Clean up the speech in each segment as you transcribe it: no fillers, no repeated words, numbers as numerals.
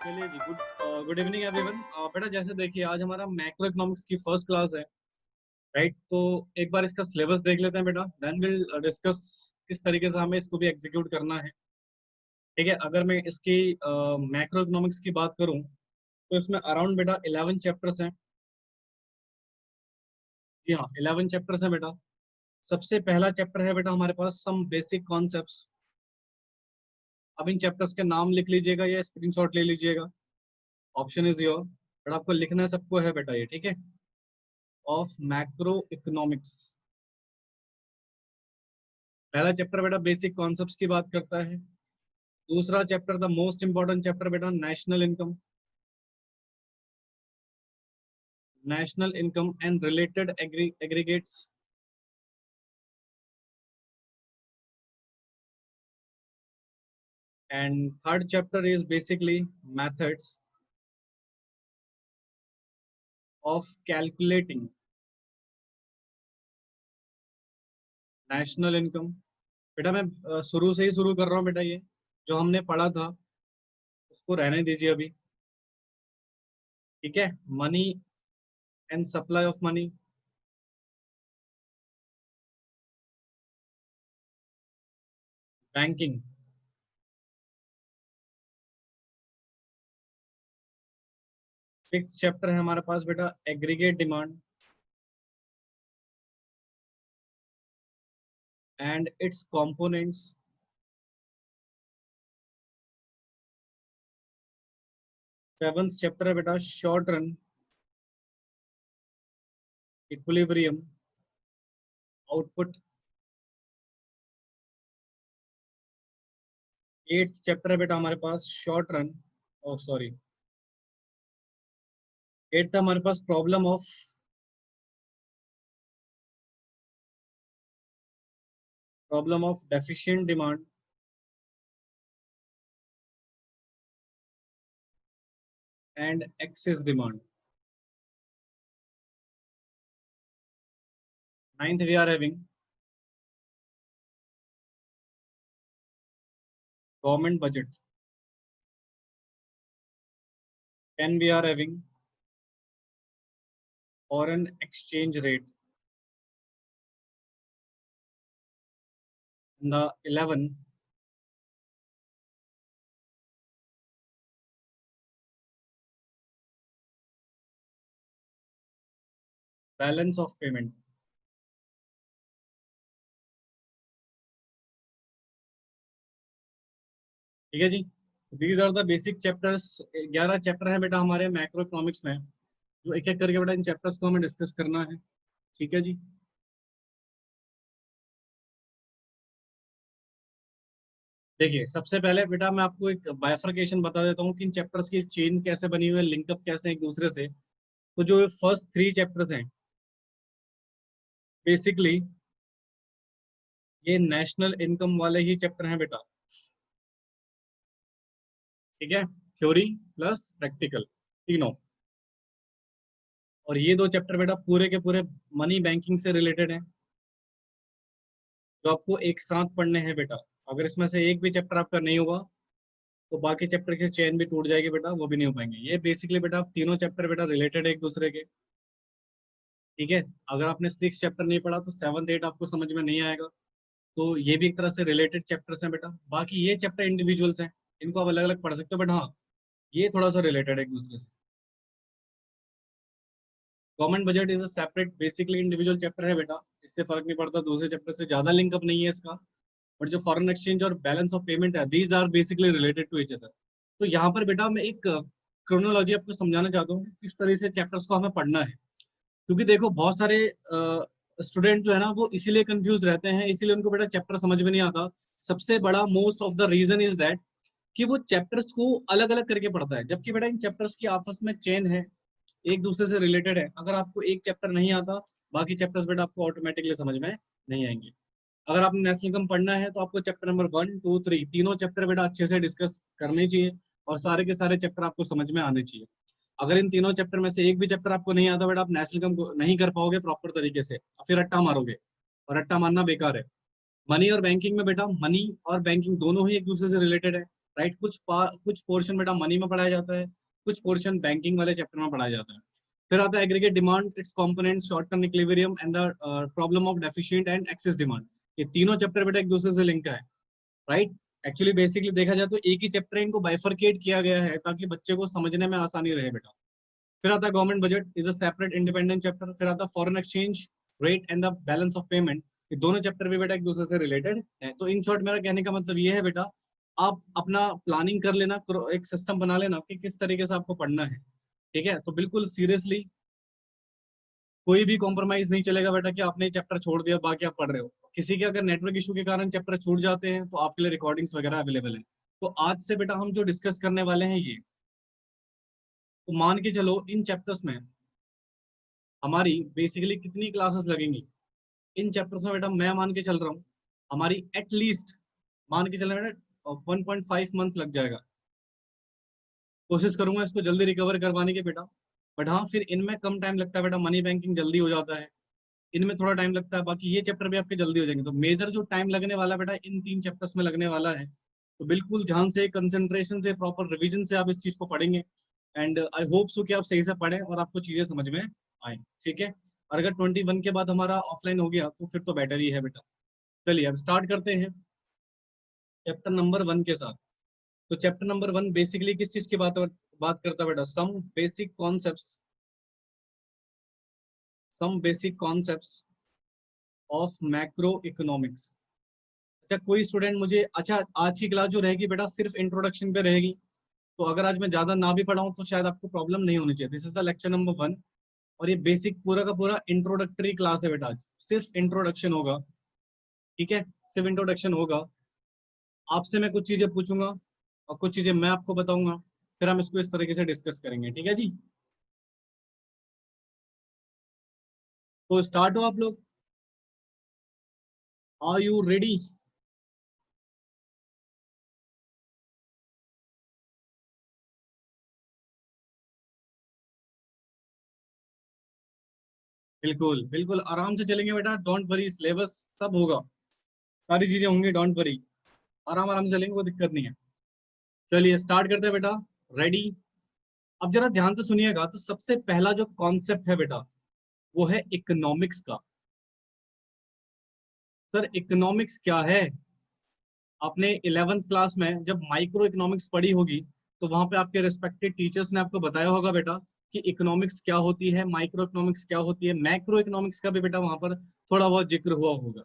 चलिए जी, good evening everyone. बेटा जैसे देखिए आज हमारा मैक्रो इकोनॉमिक्स की फर्स्ट क्लास है, राइट? तो एक बार इसका सिलेबस देख लेते हैं बेटा, देन विल डिस्कस किस तरीके से हमें इसको भी एग्जीक्यूट करना है। ठीक है, अगर मैं इसकी मैक्रो इकोनॉमिक्स की बात करूं तो इसमें अराउंड बेटा 11 चैप्टर्स हैं। जी हाँ, 11 चैप्टर्स हैं बेटा। सबसे पहला चैप्टर है बेटा हमारे पास सम बेसिक कॉन्सेप्ट्स। अब इन चैप्टर्स के नाम लिख लीजिएगा या स्क्रीनशॉट ले लीजिएगा, ऑप्शन इज योर। बट आपको लिखना सबको है बेटा ये, ठीक है? Of macro economics. पहला चैप्टर बेटा बेसिक कॉन्सेप्ट्स की बात करता है। दूसरा chapter the most important chapter बेटा national income. National income and related aggregates. And third chapter is basically methods of calculating national income. बेटा मैं शुरू से ही शुरू कर रहा हूँ बेटा, ये जो हमने पढ़ा था उसको रहने दीजिए अभी। ठीक है, money and supply of money, banking. Six chapter है हमारे पास बेटा aggregate demand and its components. Seventh chapter है बेटा short run equilibrium output. Eighth chapter है बेटा हमारे पास short run, oh sorry, eighth हमारे पास problem of deficient demand and excess demand. Ninth we are having government budget. Ten we are having foreign exchange rate. The 11 balance of payment. ठीक है जी, these are the basic chapters. 11 chapter है बेटा हमारे macro economics में, जो एक एक करके बेटा इन चैप्टर्स को हमें डिस्कस करना है। ठीक है जी, देखिए सबसे पहले बेटा मैं आपको एक बाइफर्केशन बता देता हूँ कि इन चैप्टर्स की चेन कैसे बनी हुई है, लिंकअप कैसे हैं एक दूसरे से। तो जो फर्स्ट थ्री चैप्टर्स हैं बेसिकली ये नेशनल इनकम वाले ही चैप्टर हैं बेटा। ठीक है, थ्योरी प्लस प्रैक्टिकल तीनों। और ये दो चैप्टर बेटा पूरे के पूरे मनी बैंकिंग से रिलेटेड हैं, जो आपको एक साथ पढ़ने हैं बेटा। अगर इसमें से एक भी चैप्टर आपका नहीं हुआ तो बाकी चैप्टर की चेन भी टूट जाएगी बेटा, वो भी नहीं हो पाएंगे। ये बेसिकली बेटा तीनों चैप्टर बेटा रिलेटेड है एक दूसरे के। ठीक है, अगर आपने सिक्स चैप्टर नहीं पढ़ा तो सेवन्थ एट आपको समझ में नहीं आएगा। तो ये भी एक तरह से रिलेटेड चैप्टर्स हैं बेटा। बाकी ये चैप्टर इंडिविजुअल्स हैं, इनको आप अलग अलग पढ़ सकते हो, बट हाँ ये थोड़ा सा रिलेटेड है एक दूसरे से। Government budget is a separate basically individual chapter है बेटा, इससे फर्क नहीं पड़ता, दूसरे चैप्टर से ज्यादा लिंकअप नहीं है इसका। बट जो फॉरेन एक्सचेंज और बैलेंस ऑफ पेमेंट है, these are basically related to each other. तो यहाँ पर बेटा मैं एक क्रोनोलॉजी आपको समझाना चाहता हूँ कि किस तरह से चैप्टर्स को हमें पढ़ना है। क्योंकि देखो बहुत सारे स्टूडेंट जो है ना वो इसीलिए कंफ्यूज रहते हैं, इसीलिए उनको बेटा चैप्टर समझ में नहीं आता। सबसे बड़ा most of the reason is that कि वो चैप्टर्स को अलग अलग करके पढ़ता है, जबकि बेटा इन चैप्टर्स की आपस में चेन है, एक दूसरे से रिलेटेड है। अगर आपको एक चैप्टर नहीं आता, बाकी चैप्टर्स बेटा आपको ऑटोमेटिकली समझ में नहीं आएंगे। अगर आपने नेशनल इनकम पढ़ना है तो आपको chapter number one two three तीनों चैप्टर बेटा अच्छे से डिस्कस करने चाहिए, और सारे के सारे चैप्टर आपको समझ में आने चाहिए। अगर इन तीनों चैप्टर में से एक भी चैप्टर आपको नहीं आता बेटा, आप नेशनल इनकम नहीं कर पाओगे प्रॉपर तरीके से, और फिर रट्टा मारोगे, और रट्टा मारना बेकार है। मनी और बैंकिंग में बेटा मनी और बैंकिंग दोनों ही एक दूसरे से रिलेटेड है। राइट। कुछ पोर्शन बेटा मनी में पढ़ाया जाता है, कुछ पोर्शन बैंकिंग वाले चैप्टर में पढ़ाया जाता है। फिर आता है aggregate demand, it's components, short term equilibrium and the problem of deficient and excess demand. ये तीनों चैप्टर बेटा एक दूसरे से लिंक है, राइट। एक्चुअली बेसिकली देखा जाए तो एक ही चैप्टर है, इनको बाइफरकेट किया गया है ताकि बच्चे को समझने में आसानी रहे बेटा। फिर आता है government budget, is a separate independent chapter. फिर आता है foreign exchange rate and the balance of payment. ये दोनों चैप्टर भी बेटा एक दूसरे से रिलेटेड है। तो इन शॉर्ट मेरा कहने का मतलब ये है बेटा, आप अपना प्लानिंग कर लेना, एक सिस्टम बना लेना कि किस तरीके से आपको पढ़ना है, ठीक है। तो बिल्कुल सीरियसली कोई भी कॉम्प्रोमाइज नहीं चलेगा बेटा कि आपने चैप्टर छोड़ दिया बाकी आप पढ़ रहे हो। किसी के अगर नेटवर्क इशू के कारण चैप्टर छूट जाते हैं तो आपके लिए रिकॉर्डिंग्स वगैरह अवेलेबल है। तो आज से बेटा हम जो डिस्कस करने वाले हैं ये, तो मान के चलो इन चैप्टर्स में हमारी बेसिकली कितनी क्लासेस लगेंगी। इन चैप्टर्स में बेटा मैं मान के चल रहा हूँ हमारी एटलीस्ट मान के चलना बेटा 1.5 मंथ लग जाएगा। कोशिश करूंगा इसको जल्दी रिकवर करवाने की बेटा। बट हाँ, फिर इनमें कम टाइम लगता है बेटा, मनी बैंकिंग जल्दी हो जाता है, इनमें थोड़ा टाइम लगता है, बाकी ये चैप्टर भी आपके जल्दी हो जाएंगे। तो मेजर जो टाइम लगने वाला बेटा इन 3 चैप्टर्स में लगने वाला है। तो बिल्कुल ध्यान से, कंसंट्रेशन से, प्रॉपर रिवीजन से आप इस चीज को पढ़ेंगे। एंड आई होप सो कि आप सही से पढ़ें और आपको चीजें समझ में आए, ठीक है। और अगर 21 के बाद हमारा ऑफलाइन हो गया तो फिर तो बेटर ही है बेटा। चलिए अब स्टार्ट करते हैं चैप्टर नंबर 1 के साथ। तो चैप्टर नंबर 1 बेसिकली किस चीज की बात करता है बेटा, some basic concepts of macro economics. अच्छा कोई स्टूडेंट मुझे, अच्छा आज की क्लास जो रहेगी बेटा सिर्फ इंट्रोडक्शन पे रहेगी, तो अगर आज मैं ज्यादा ना भी पढ़ाऊं तो शायद आपको प्रॉब्लम नहीं होनी चाहिए। This is the lecture number 1 और ये बेसिक पूरा का पूरा इंट्रोडक्टरी क्लास है बेटा। आज सिर्फ इंट्रोडक्शन होगा, ठीक है, सिर्फ इंट्रोडक्शन होगा। आपसे मैं कुछ चीजें पूछूंगा और कुछ चीजें मैं आपको बताऊंगा, फिर हम इसको इस तरीके से डिस्कस करेंगे, ठीक है जी। तो स्टार्ट हो आप लोग, आर यू रेडी? बिल्कुल बिल्कुल आराम से चलेंगे बेटा, डोंट वरी, सिलेबस सब होगा, सारी चीजें होंगी, डोंट वरी, आराम आराम से चलेंगे, कोई दिक्कत नहीं है। चलिए स्टार्ट करते हैं बेटा, रेडी। अब जरा ध्यान से सुनिएगा, तो सबसे पहला जो कॉन्सेप्ट है बेटा वो है इकोनॉमिक्स का। सर इकोनॉमिक्स क्या है? आपने 11th क्लास में जब माइक्रो इकोनॉमिक्स पढ़ी होगी तो वहां पे आपके रिस्पेक्टेड टीचर्स ने आपको बताया होगा बेटा कि इकोनॉमिक्स क्या होती है, माइक्रो इकोनॉमिक्स क्या होती है, मैक्रो इकोनॉमिक्स का भी बेटा वहां पर थोड़ा बहुत जिक्र हुआ होगा,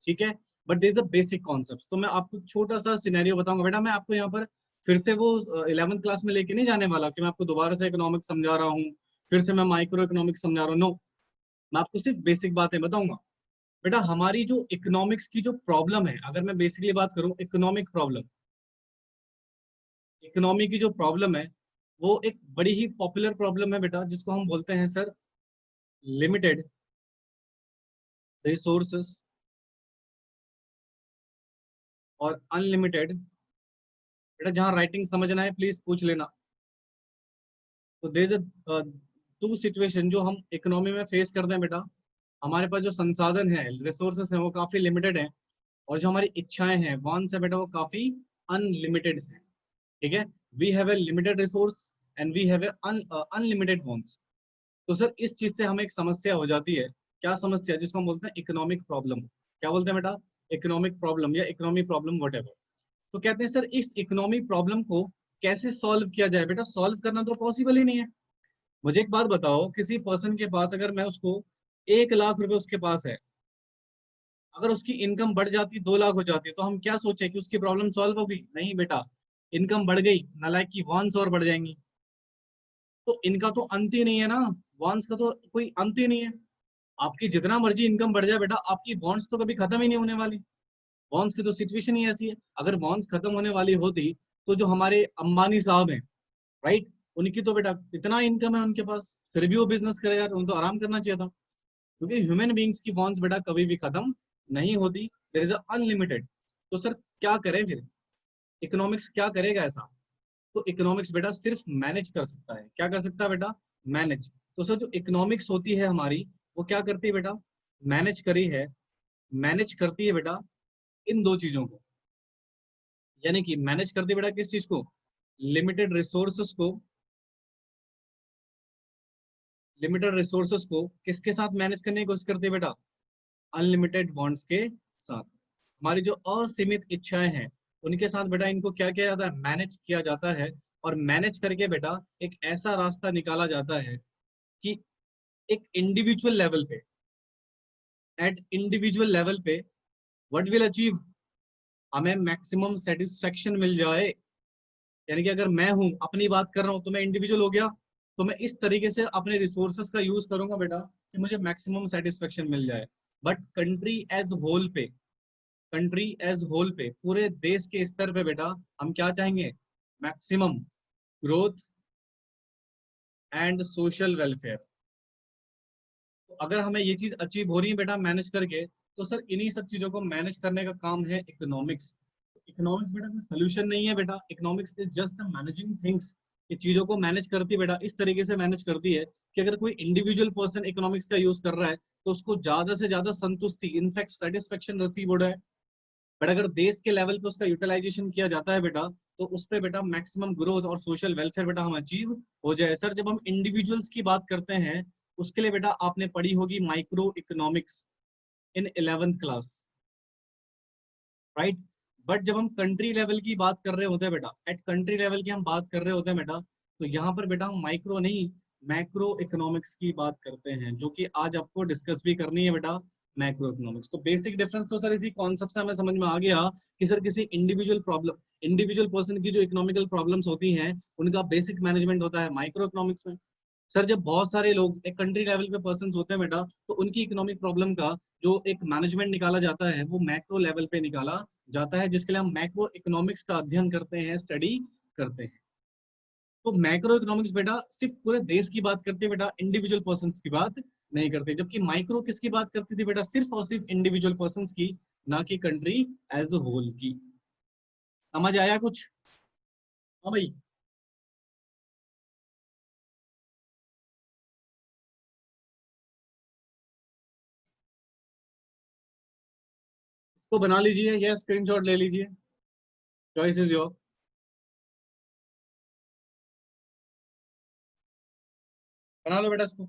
ठीक है। But this the basic concept. तो मैं आपको छोटा सा सिनेरियो बताऊंगा बेटा, मैं आपको यहाँ पर फिर से वो 11th क्लास में लेके नहीं जाने वाला कि मैं आपको दोबारा से इकोनॉमिक्स समझा रहा हूँ, फिर से मैं माइक्रो इकोनॉमिक्स समझा रहा हूँ, नो। मैं आपको सिर्फ बेसिक बातें बताऊंगा बेटा। हमारी जो इकोनॉमिक्स की जो प्रॉब्लम है, अगर मैं बेसिकली बात करूं इकोनॉमिक प्रॉब्लम, इकोनॉमी की जो प्रॉब्लम है वो एक बड़ी ही पॉपुलर प्रॉब्लम है बेटा, जिसको हम बोलते हैं सर लिमिटेड रिसोर्सेस और अनलिमिटेड। बेटा जहां राइटिंग समझना है प्लीज पूछ लेना। तो there is a two situation जो हम इकोनॉमी में फेस करते हैं बेटा। हमारे पास जो संसाधन है, रिसोर्सेस हैं, वो काफी लिमिटेड हैं, और जो हमारी इच्छाएं हैं, वांट्स है बेटा, वो काफी अनलिमिटेड है, ठीक है। We have a limited resource and we have a unlimited wants. तो सर इस चीज से हमें एक समस्या हो जाती है। क्या समस्या? जिसको हम बोलते हैं इकोनॉमिक प्रॉब्लम। क्या बोलते हैं बेटा? इकोनॉमिक प्रॉब्लम या इकोनॉमिक प्रॉब्लम वट। तो कहते हैं सर इस इकोनॉमिक प्रॉब्लम को कैसे सॉल्व किया जाए? बेटा सॉल्व करना तो पॉसिबल ही नहीं है। मुझे एक बात बताओ, किसी पर्सन के पास अगर मैं उसको 1 लाख रुपए उसके पास है, अगर उसकी इनकम बढ़ जाती 2 लाख हो जाती, तो हम क्या सोचे कि उसकी प्रॉब्लम सॉल्व होगी? नहीं बेटा, इनकम बढ़ गई, नालायक की वॉन्स और बढ़ जाएंगी। तो इनका तो अंत ही नहीं है ना, वॉन्स का तो कोई अंत ही नहीं है। आपकी जितना मर्जी इनकम बढ़ जाए बेटा, आपकी बॉन्ड्स तो कभी खत्म ही नहीं होने वाली। बॉन्ड्स की तो सिचुएशन ही ऐसी है। अगर बॉन्ड्स खत्म होने वाली होती तो जो हमारे अंबानी साहब हैं, राइट, उनकी तो बेटा इतना इनकम है उनके पास, फिर भी वो बिजनेस करेगा, तो उनको आराम करना चाहिए था। क्योंकि ह्यूमन बींग्स की बॉन्ड्स बेटा कभी भी खत्म नहीं होती, देयर इज अनलिमिटेड। तो सर क्या करें फिर? इकोनॉमिक्स क्या करेगा ऐसा? तो इकोनॉमिक्स बेटा सिर्फ मैनेज कर सकता है। क्या कर सकता है बेटा? मैनेज। तो सर जो इकोनॉमिक्स होती है हमारी, वो क्या करती है बेटा? मैनेज करी है, मैनेज करती है बेटा इन दो चीजों को, यानी कि मैनेज करती बेटा किस चीज को, लिमिटेड रिसोर्सेस को, लिमिटेड रिसोर्सेस को किसके साथ मैनेज करने की कोशिश करती है बेटा, अनलिमिटेड वांट्स के साथ। हमारी जो असीमित इच्छाएं हैं उनके साथ बेटा इनको क्या किया जाता है, मैनेज किया जाता है। और मैनेज करके बेटा एक ऐसा रास्ता निकाला जाता है कि एक इंडिविजुअल लेवल पे, एट इंडिविजुअल लेवल पे व्हाट विल अचीव, हमें मैक्सिमम सेटिस्फेक्शन मिल जाए। यानी कि अगर मैं हूं अपनी बात कर रहा हूं तो मैं इंडिविजुअल हो गया, तो मैं इस तरीके से अपने रिसोर्सेस का यूज करूंगा बेटा कि मुझे मैक्सिमम सेटिस्फेक्शन मिल जाए। बट कंट्री एज होल पे, कंट्री एज होल पे, पूरे देश के स्तर पे बेटा हम क्या चाहेंगे, maximum growth and social welfare. तो अगर हमें ये चीज अचीव हो रही है बेटा मैनेज करके, तो सर इन्हीं सब चीजों को मैनेज करने का काम है इकोनॉमिक्स। इकोनॉमिक्स बेटा कोई सोल्यूशन नहीं है बेटा, economics is just managing things. ये चीजों को मैनेज करती है बेटा, इस तरीके से मैनेज करती है कि अगर कोई इंडिविजुअल पर्सन इकोनॉमिक्स का यूज कर रहा है तो उसको ज्यादा से ज्यादा संतुष्टि, इनफैक्ट सेटिस्फेक्शन रिसीव हो रहा है। बट अगर देश के लेवल पे उसका यूटिलाइजेशन किया जाता है बेटा, तो उस पे बेटा मैक्सिमम ग्रोथ और सोशल वेलफेयर बेटा हम अचीव हो जाए। सर जब हम इंडिविजुअल्स की बात करते हैं उसके लिए बेटा आपने पढ़ी होगी micro economics in 11th class, right. But जब हम कंट्री लेवल की बात कर रहे होते हैं बेटा, एट कंट्री लेवल की हम बात कर रहे होते हैं बेटा, तो यहाँ पर बेटा हम माइक्रो नहीं मैक्रो इकोनॉमिक्स की बात करते हैं, जो कि आज आपको डिस्कस भी करनी है बेटा, मैक्रो इकोनॉमिक्स। तो बेसिक डिफरेंस तो सर इसी कॉन्सेप्ट से हमें समझ में आ गया कि सर किसी इंडिविजुअल प्रॉब्लम, इंडिविजुअल पर्सन की जो इकोनॉमिकल प्रॉब्लम्स होती हैं उनका बेसिक मैनेजमेंट होता है माइक्रो इकोनॉमिक्स में। सर जब बहुत सारे लोग एक कंट्री लेवल पे पर्सन होते हैं बेटा, तो उनकी इकोनॉमिक प्रॉब्लम का जो एक मैनेजमेंट निकाला जाता है वो मैक्रो लेवल पे निकाला जाता है, जिसके लिए हम मैक्रो इकोनॉमिक्स का अध्ययन करते हैं, स्टडी करते हैं। तो मैक्रो इकोनॉमिक्स बेटा सिर्फ पूरे देश की बात करती है बेटा, इंडिविजुअल पर्सन की बात नहीं करते। जबकि माइक्रो किसकी बात करती थी बेटा, सिर्फ और सिर्फ इंडिविजुअल पर्सन की, ना कि कंट्री एज अ होल की। समझ आया कुछ? हाँ भाई। तो बना लीजिए या स्क्रीनशॉट ले लीजिए, चॉइस इज योर। बना लो बेटा इसको।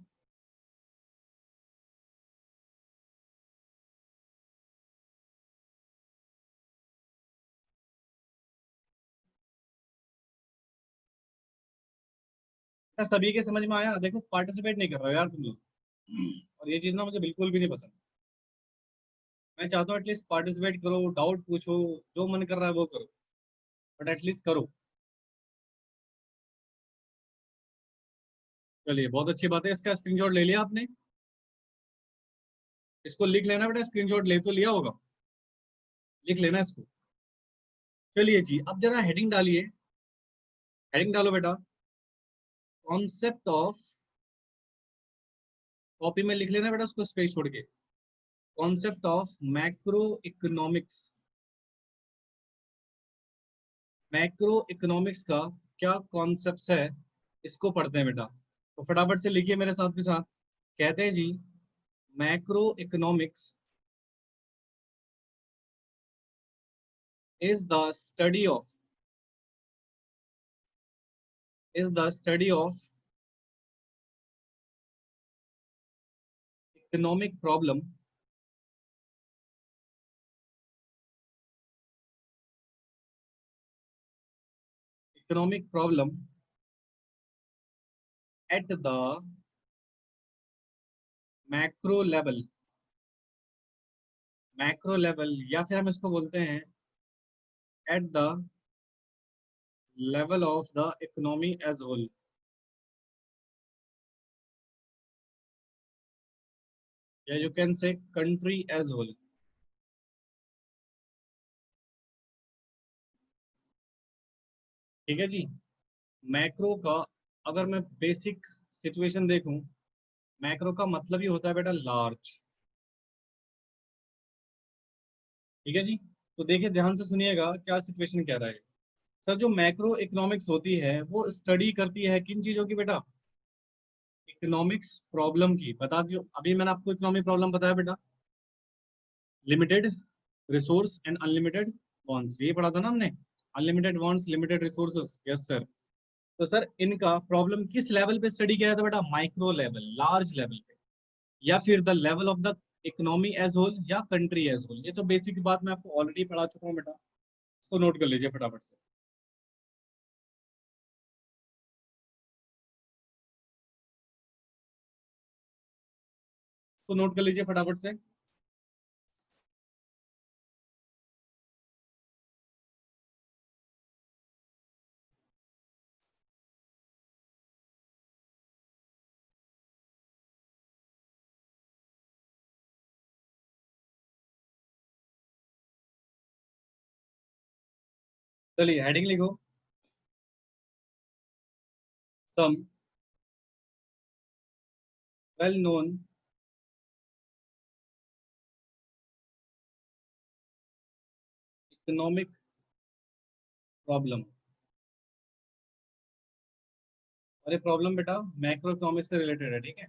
सभी के समझ में आया? देखो पार्टिसिपेट नहीं कर रहा हो यार तुम लोग, और ये चीज ना मुझे बिल्कुल भी नहीं पसंद। मैं चाहता हूँ एटलीस्ट पार्टिसिपेट करो, डाउट पूछो, जो मन कर रहा है वो करो, बट एटलीस्ट करो। चलिए बहुत अच्छी बात है, इसका स्क्रीनशॉट ले लिया आपने? इसको लिख लेना बेटा, स्क्रीनशॉट ले तो लिया होगा, लिख लेना इसको। चलिए जी अब जरा हेडिंग डालिए, हेडिंग डालो बेटा, कॉन्सेप्ट ऑफ, कॉपी में लिख लेना बेटा उसको स्पेस छोड़ के, concept of macro economics. Macro economics का क्या कॉन्सेप्ट है, इसको पढ़ते हैं बेटा। तो फटाफट से लिखिए मेरे साथ के साथ। कहते हैं जी, macro economics is the study of, is the study of economic problem, economic problem at the macro level, macro level, या फिर हम इसको बोलते हैं at the level of the economy as whole, या you can say country as whole. ठीक है जी। Macro का अगर मैं बेसिक सिचुएशन देखूं, मैक्रो का मतलब ही होता है बेटा लार्ज। ठीक है जी। तो देखिए ध्यान से सुनिएगा क्या सिचुएशन कह रहा है। सर जो मैक्रो इकोनॉमिक्स होती है वो स्टडी करती है किन चीजों की बेटा, इकोनॉमिक्स प्रॉब्लम की। बता दियो अभी मैंने आपको इकोनॉमिक प्रॉब्लम बताया बेटा, limited resource and unlimited wants, ये पढ़ा था ना हमने। Unlimited wants limited resources, yes sir. तो सर इनका प्रॉब्लम किस लेवल पे स्टडी किया था बेटा? माइक्रो लेवल, लार्ज लेवल पे, या फिर the level of the economy as whole या कंट्री एज होल। ये तो बेसिक बात मैं आपको ऑलरेडी पढ़ा चुका हूँ बेटा, इसको नोट कर लीजिए फटाफट से। तो नोट कर लीजिए फटाफट से। चलिए हेडिंग लिखो, some well known economic problem. और ये प्रॉब्लम बेटा मैक्रो इकोनॉमिक्स से रिलेटेड है, ठीक है।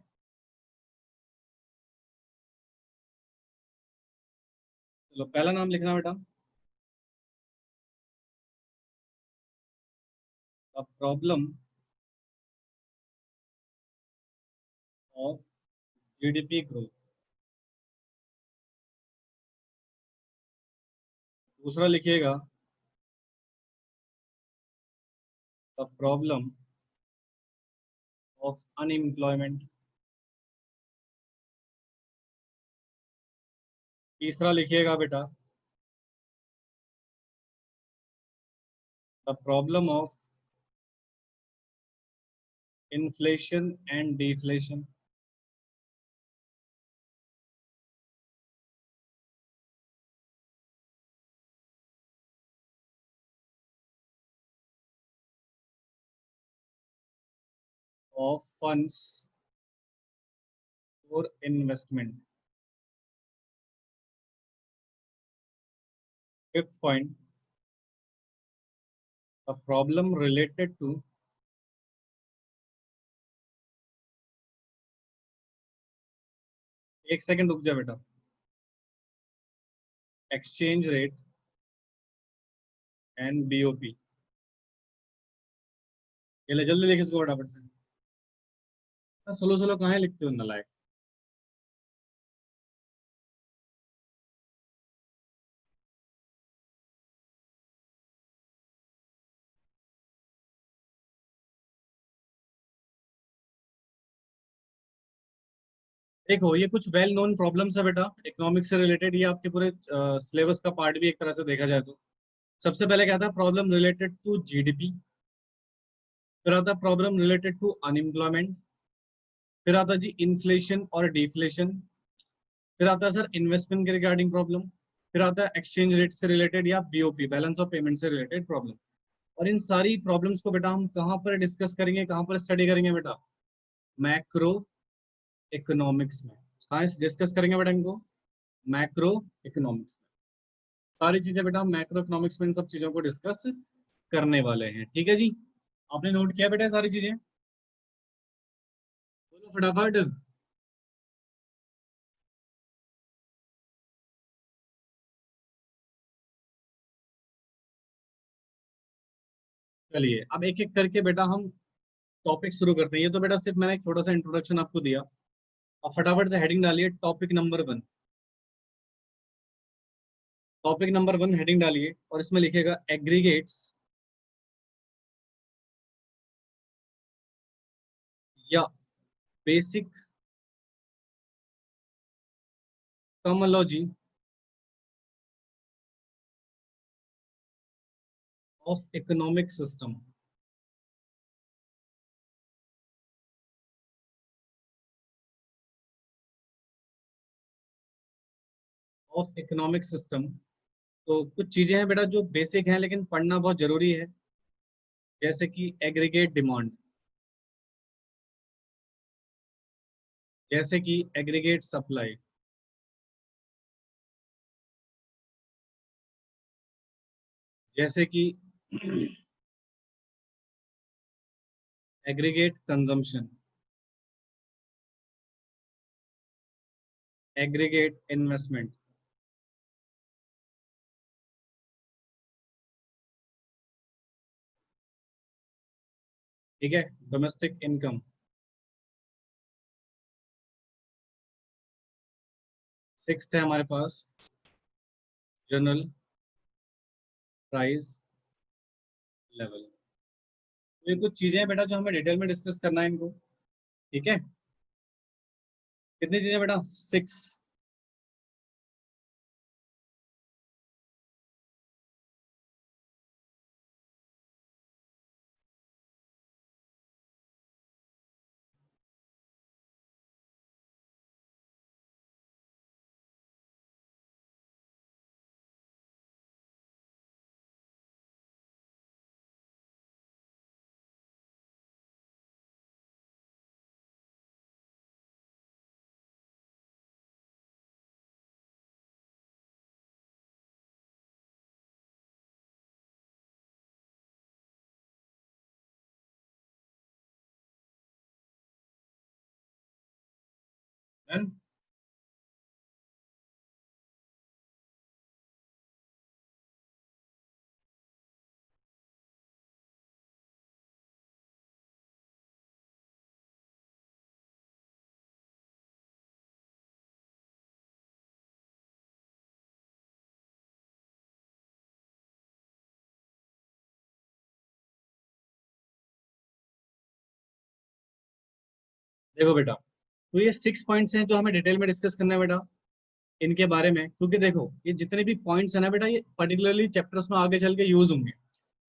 चलो पहला नाम लिखना बेटा, the problem of GDP growth. दूसरा लिखिएगा, द प्रॉब्लम ऑफ अनएम्प्लॉयमेंट। तीसरा लिखिएगा बेटा, the problem of inflation and deflation. Of funds for investment. Fifth point, the problem related to, एक सेकंड रुक जा बेटा, एक्सचेंज रेट एंड बीओपी। ये ले जल्दी लिख इसको फटाफट से। सोलो सोलो कहाँ लिखते हो नालायक। देखो ये कुछ वेल नोन प्रॉब्लम्स है बेटा इकोनॉमिक्स से रिलेटेड, ये आपके पूरे सिलेबस का पार्ट भी एक तरह से देखा जाए तो। सबसे पहले क्या था, प्रॉब्लम रिलेटेड टू जीडीपी। फिर आता प्रॉब्लम रिलेटेड टू अनएम्प्लॉयमेंट। फिर आता जी इन्फ्लेशन और डिफ्लेशन। फिर आता है सर इन्वेस्टमेंट के रिगार्डिंग प्रॉब्लम। फिर आता है एक्सचेंज रेट से रिलेटेड या बीओपी, बैलेंस ऑफ पेमेंट से रिलेटेड प्रॉब्लम। और इन सारी प्रॉब्लम्स को बेटा हम कहाँ पर डिस्कस करेंगे, कहाँ पर स्टडी करेंगे बेटा? मैक्रो इकोनॉमिक्स में। कहाँ डिस्कस करेंगे बेटा इनको? मैक्रो इकोनॉमिक्स में। सारी चीजें बेटा हम मैक्रो इकोनॉमिक्स में इन सब चीजों को डिस्कस करने वाले हैं, ठीक है जी। आपने नोट किया बेटा सारी चीजें? बोलो फटाफट। चलिए अब एक एक करके बेटा हम टॉपिक शुरू करते हैं। ये तो बेटा सिर्फ मैंने एक छोटा सा इंट्रोडक्शन आपको दिया। अब फटाफट से हेडिंग डालिए, topic number 1। Topic number 1 heading डालिए और इसमें लिखिएगा एग्रीगेट्स या basic terminology of economic system. Of economic system. तो कुछ चीजें हैं बेटा जो बेसिक हैं लेकिन पढ़ना बहुत जरूरी है, जैसे कि एग्रीगेट डिमांड, जैसे कि एग्रीगेट सप्लाई, जैसे कि एग्रीगेट कंजम्पशन, एग्रीगेट इन्वेस्टमेंट। ठीक है, डोमेस्टिक इनकम। सिक्स्थ है हमारे पास जनरल प्राइस लेवल। ये कुछ चीजें हैं बेटा जो हमें डिटेल में डिस्कस करना है इनको। ठीक है, कितनी चीजें बेटा? 6। देखो बेटा, तो ये 6 पॉइंट्स हैं जो हमें डिटेल में डिस्कस करना है बेटा इनके बारे में, क्योंकि देखो ये जितने भी पॉइंट्स है ना बेटा, ये पर्टिकुलरली चैप्टर्स में आगे चल के यूज होंगे।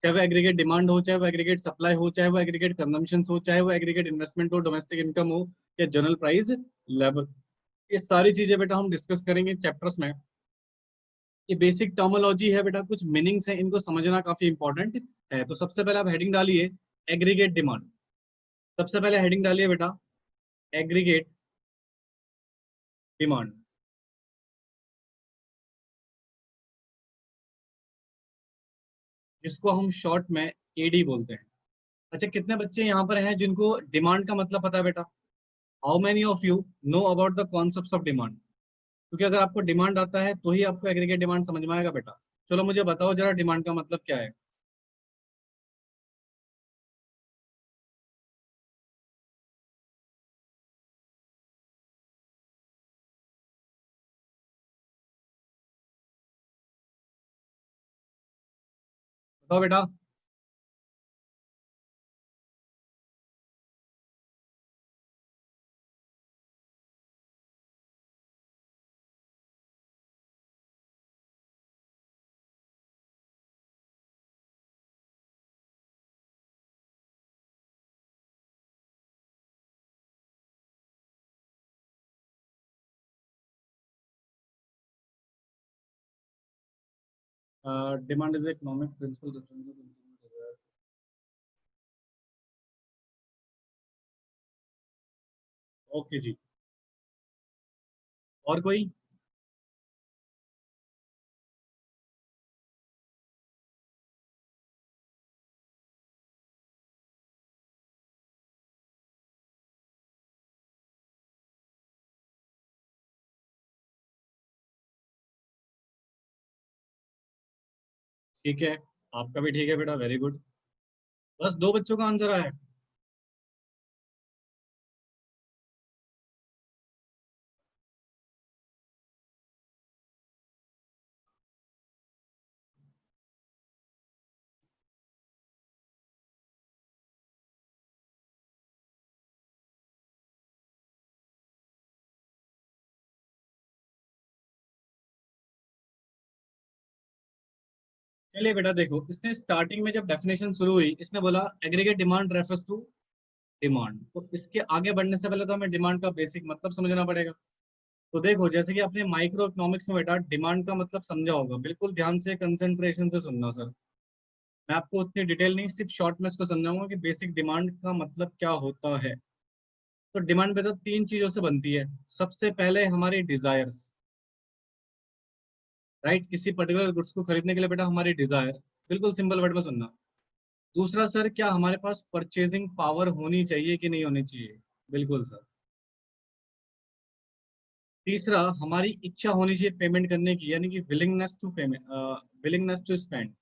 चाहे वो एग्रीगेट डिमांड हो, चाहे वो एग्रीगेट सप्लाई हो, चाहे वो एग्रीगेट कंजम्पशन हो, चाहे वो एग्रीगेट इन्वेस्टमेंट हो, डोमेस्टिक इनकम हो, या जनरल प्राइस लेवल, ये सारी चीजें बेटा हम डिस्कस करेंगे चैप्टर्स में। ये बेसिक टर्मोलॉजी है बेटा, कुछ मीनिंग्स हैं, इनको समझना काफी इंपॉर्टेंट है। तो सबसे पहले आप हेडिंग डालिए एग्रीगेट डिमांड। सबसे पहले हेडिंग डालिए बेटा एग्रीगेट डिमांड, जिसको हम शॉर्ट में एडी बोलते हैं। अच्छा, कितने बच्चे यहाँ पर हैं जिनको डिमांड का मतलब पता है बेटा? How many of you know about the concept of demand? क्योंकि अगर आपको डिमांड आता है तो ही आपको एग्रीगेट डिमांड समझ में आएगा बेटा। चलो मुझे बताओ जरा डिमांड का मतलब क्या है? बताओ बेटा। Demand is economic principle. Okay जी, और कोई? ठीक है, आपका भी ठीक है बेटा, वेरी गुड। बस 2 बच्चों का आंसर आया है। चलिए बेटा देखो, इसने स्टार्टिंग में जब डेफिनेशन शुरू हुई इसने बोला aggregate demand refers to demand. तो इसके आगे बढ़ने से पहले तो हमें डिमांड का बेसिक मतलब समझना पड़ेगा। तो देखो, जैसे कि आपने माइक्रो इकोनॉमिक्स में बेटा डिमांड का मतलब समझा होगा, बिल्कुल ध्यान से कंसंट्रेशन से सुनना सर। मैं आपको उतनी डिटेल नहीं, सिर्फ शॉर्ट में इसको समझाऊंगा कि बेसिक डिमांड का मतलब क्या होता है। तो डिमांड बेटा 3 चीजों से बनती है। सबसे पहले हमारी डिजायर्स, राइट? किसी पर्टिकुलर गुड्स को खरीदने के लिए बेटा हमारी डिजायर, बिल्कुल सिंपल वर्ड में सुनना। दूसरा सर, क्या हमारे पास परचेजिंग पावर होनी चाहिए कि नहीं होनी चाहिए? बिल्कुल सर। तीसरा, हमारी इच्छा होनी चाहिए पेमेंट करने की, यानी कि willingness to payment, willingness to spend.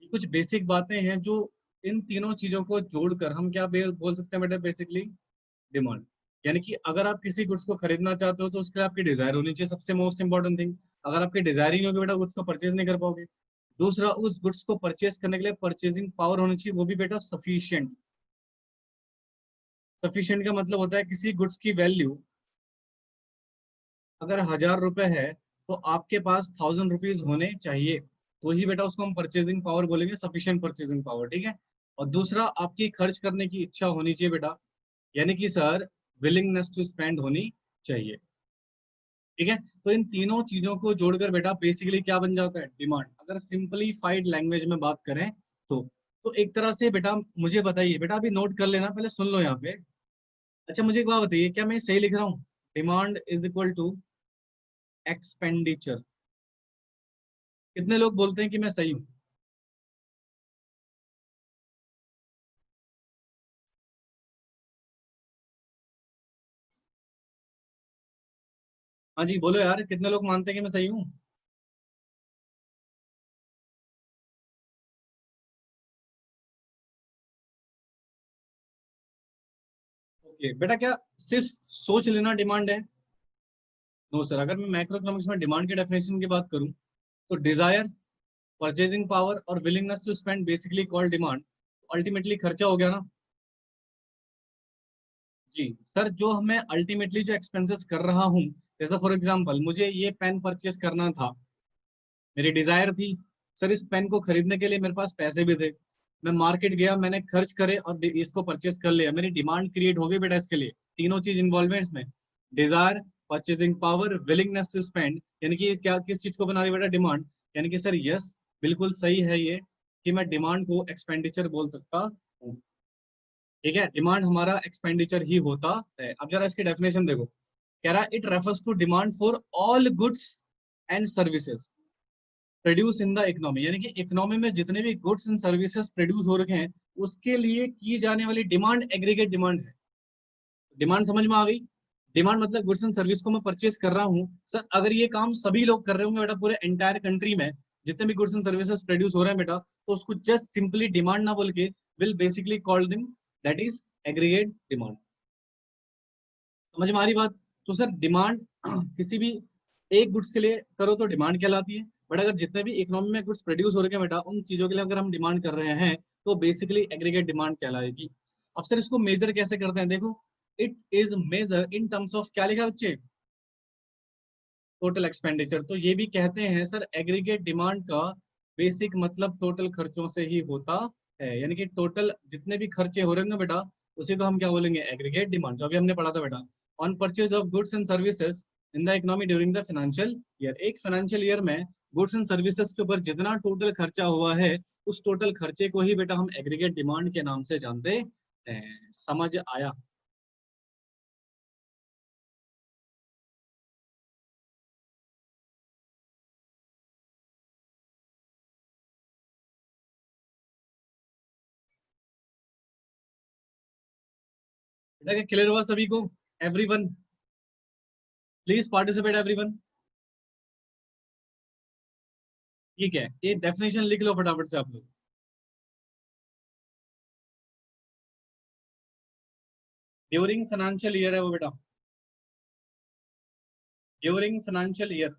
ये कुछ बेसिक बातें हैं जो इन तीनों चीजों को जोड़कर हम क्या बोल सकते हैं बेटा, बेसिकली डिमांड। यानी कि अगर आप किसी गुड्स को खरीदना चाहते हो तो उसके लिए आपकी डिजायर होनी चाहिए, सबसे मोस्ट इंपॉर्टेंट थिंग। अगर आपकी डिजायर ही नहीं होगी बेटा, गुड्स को परचेज नहीं कर पाओगे। दूसरा, उस गुड्स को परचेज करने के लिए परचेजिंग पावर होनी चाहिए, वो भी बेटा सफिशिएंट। सफिशिएंट का मतलब होता है किसी गुड्स की वैल्यू अगर 1,000 रुपए है तो आपके पास 1,000 रुपीज होने चाहिए, तो ही बेटा उसको हम परचेजिंग पावर बोलेंगे, सफिशिएंट परचेजिंग पावर, ठीक है। और दूसरा, आपकी खर्च करने की इच्छा होनी चाहिए बेटा, यानी कि सर विलिंगनेस टू स्पेंड होनी चाहिए, ठीक है। तो इन तीनों चीजों को जोड़कर बेटा बेसिकली क्या बन जाता है, डिमांड। अगर सिंपलीफाइड लैंग्वेज में बात करें तो एक तरह से बेटा मुझे बताइए, बेटा अभी नोट कर लेना, पहले सुन लो यहाँ पे। अच्छा मुझे एक बात बताइए, क्या मैं सही लिख रहा हूँ? Demand is equal to expenditure. कितने लोग बोलते हैं कि मैं सही हूँ? हाँ जी बोलो यार, कितने लोग मानते हैं कि मैं सही हूँ? ओके बेटा, क्या सिर्फ सोच लेना डिमांड है? नो सर, अगर मैं मैक्रो इकोनॉमिक्स में डिमांड के डेफिनेशन की बात करूँ तो डिजायर, परचेजिंग पावर और willingness to spend basically called demand. Ultimately खर्चा हो गया ना। जी सर, जो मैं अल्टीमेटली जो एक्सपेंसेस कर रहा हूँ, जैसा फॉर एग्जांपल मुझे ये पेन परचेस करना था, मेरी डिजायर थी। सर इस पेन को खरीदने के लिए मेरे पास पैसे भी थे, मैं मार्केट गया, मैंने खर्च करे और इसको परचेस कर लिया, मेरी डिमांड क्रिएट हो गई बेटा इसके लिए। तीनों चीज इन्वॉल्व है इसमें, desire, purchasing power, willingness to spend, यानी कि क्या किस चीज को बना रही है बेटा, डिमांड। यानी कि सर यस, बिल्कुल सही है ये कि मैं डिमांड को एक्सपेंडिचर बोल सकता हूँ, ठीक है। डिमांड हमारा एक्सपेंडिचर ही होता है। अब जरा इसकी डेफिनेशन देखो, कह रहा है it refers to demand for all goods and services produce in the economy, यानी कि इकोनॉमी में जितने भी गुड्स एंड सर्विसेज प्रोड्यूस हो रखे हैं उसके लिए की जाने वाली डिमांड एग्रीगेट डिमांड है। डिमांड समझ में आ गई? डिमांड मतलब गुड्स एंड सर्विस को मैं परचेस कर रहा हूँ। सर अगर ये काम सभी लोग कर रहे होंगे बेटा, पूरे एंटायर कंट्री में जितने भी गुड्स एंड सर्विसेज प्रोड्यूस हो रहे हैं बेटा, तो उसको जस्ट सिंपली डिमांड ना बोल के will basically call them that is aggregate demand. समझ में आ रही बात? तो सर डिमांड किसी भी एक गुड्स के लिए करो तो डिमांड कहलाती है, बट अगर जितने भी इकोनॉमी में गुड्स प्रोड्यूस हो रहे हैं बेटा उन चीजों के लिए अगर हम डिमांड कर रहे हैं तो बेसिकली एग्रीगेट डिमांड कहलाएगी। अब सर इसको मेजर कैसे करते हैं, देखो it is measure in terms of, क्या लिखा है बच्चे, टोटल एक्सपेंडिचर। तो ये भी कहते हैं सर एग्रीगेट डिमांड का बेसिक मतलब टोटल खर्चों से ही होता है, यानी कि टोटल जितने भी खर्चे हो रहे हैं बेटा उसी को हम क्या बोलेंगे, एग्रीगेट डिमांड, जो अभी हमने पढ़ा था बेटा। On purchase of goods and services in the economy during the financial year, एक फाइनेंशियल ईयर में गुड्स एंड सर्विसेज के ऊपर जितना टोटल खर्चा हुआ है उस टोटल खर्चे को ही बेटा हम एग्रीगेट डिमांड के नाम से जानते हैं। समझ आया? बेटा क्लियर हुआ सभी को? Everyone, please participate everyone. ठीक है, ये डेफिनेशन लिख लो फटाफट से आप लोग। ड्यूरिंग फाइनेंशियल ईयर है वो बेटा, ड्यूरिंग फाइनेंशियल ईयर।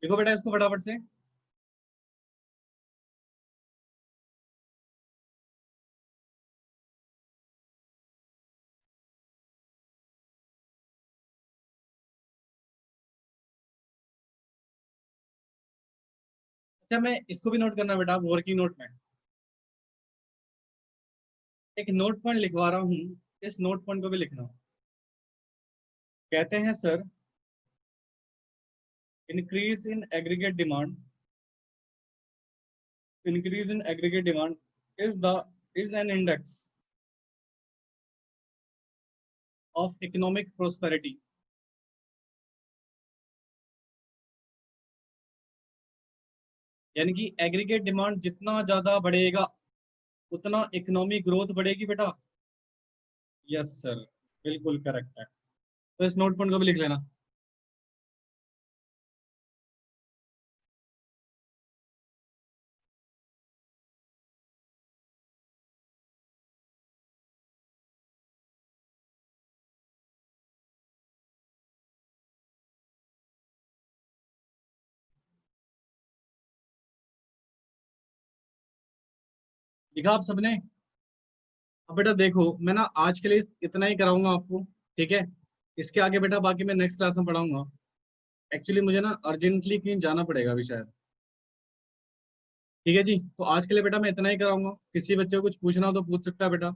देखो बेटा इसको फटाफट से। अच्छा मैं इसको भी नोट करना बेटा, वर्किंग नोट में एक नोट पॉइंट लिखवा रहा हूँ, इस नोट पॉइंट को भी लिखना। कहते हैं sir increase in aggregate demand, increase in aggregate demand is the is an index of economic prosperity, यानी कि एग्रीगेट डिमांड जितना ज्यादा बढ़ेगा उतना इकोनॉमिक ग्रोथ बढ़ेगी बेटा। यस सर, बिल्कुल करेक्ट है। तो इस नोट पॉइंट को भी लिख लेना। लिखा आप सबने? अब बेटा देखो, मैं ना आज के लिए इतना ही कराऊंगा आपको, ठीक है? इसके आगे बेटा बाकी मैं नेक्स्ट क्लास में पढ़ाऊंगा। एक्चुअली मुझे ना अर्जेंटली कहीं जाना पड़ेगा अभी शायद। ठीक है जी, तो आज के लिए बेटा मैं इतना ही कराऊंगा। किसी बच्चे को कुछ पूछना हो तो पूछ सकता है बेटा।